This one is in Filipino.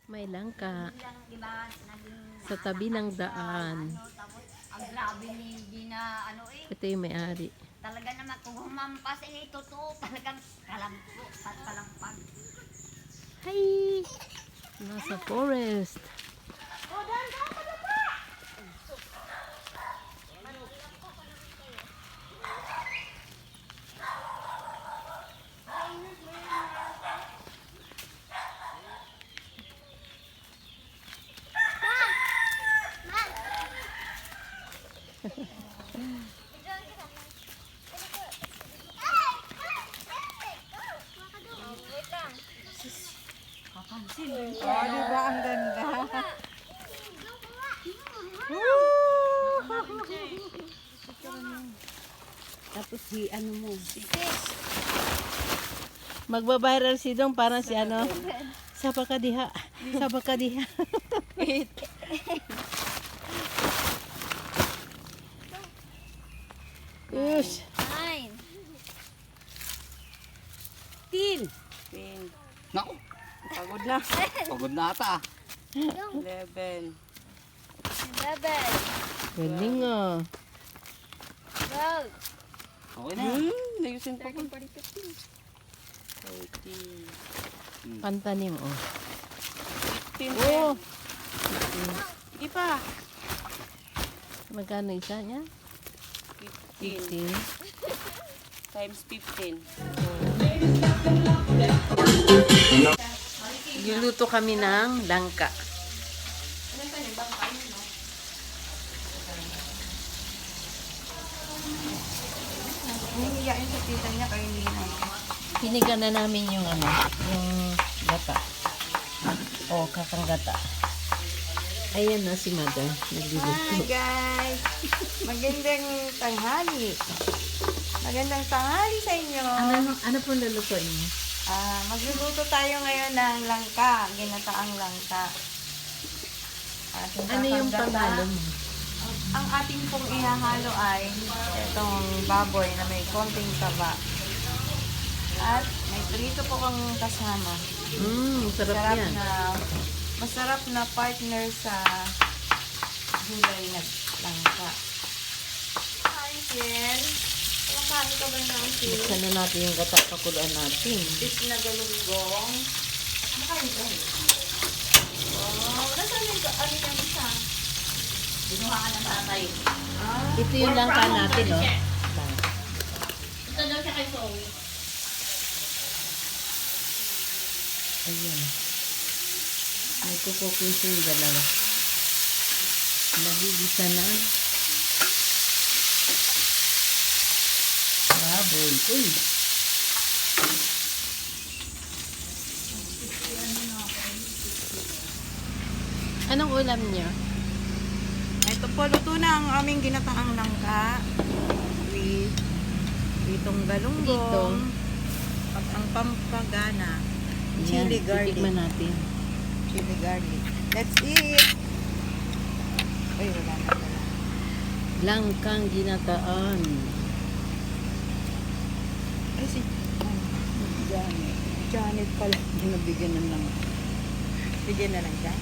May langka Lang, iba, naging sa tabi ng daan. tapos ang grabe ni Gina, Ito yung may-ari. talaga naman kung humampas totoo, talagang kalampag. Hi! Nasa forest. Oh, di ba ang ganda? Tapos si ano mo? Magbabiral si Dong parang si ano. Sapa ka diha. Sapa ka diha. Yes. 9. Tin. Naku, Pagod na. pagod na ata. 11. 11. Galing ah. 12. Okay na. Nayusin pa ko. 30. Pantanim oh. 15. Oh. Hindi pa. Magkano isa niya? 15. 15. Times 15. Niluto kami ng langka. Hinihiyain sa tita niya kayo hindi na. Hiniga na namin yung ano, yung gata. Oh, kakang gata. Ayan na si Mother. Nagluluto. Hi guys! Magandang tanghali. Magandang tanghali sa inyo. Ano pong lulutuin mo? Magluluto tayo ngayon ng langka, ginataang langka. Ano yung panghalo mo? Ang ating pong ihahalo ay itong baboy na may konting taba. At may prito po kang kasama. Sarap yan. Masarap na partner sa gulay na langka. Hi, Jen. Kumakain ka ba ng sil? Buksan na natin yung gata, pakuluan natin. Fish na galunggong. Kumakain ka. Oh, nasaan yung ano yung isa? Binuha ka ng tatay. Ito yung langka natin, oh. Ito daw siya kay Zoe. Ayan. May kukukin yung dalawa. Nagigisa na. Baboy. Uy! Anong ulam niya? Ito po, luto na ang aming ginataang langka. With itong galunggong. At ang pampagana. Chili Ayan, garlic. titikman natin. Chili garlic. Let's eat! Ay, wala na pala. Langkang ginataan. Ay, si Janet. Janet pala. Nabigyan na lang. Bigyan na lang siya.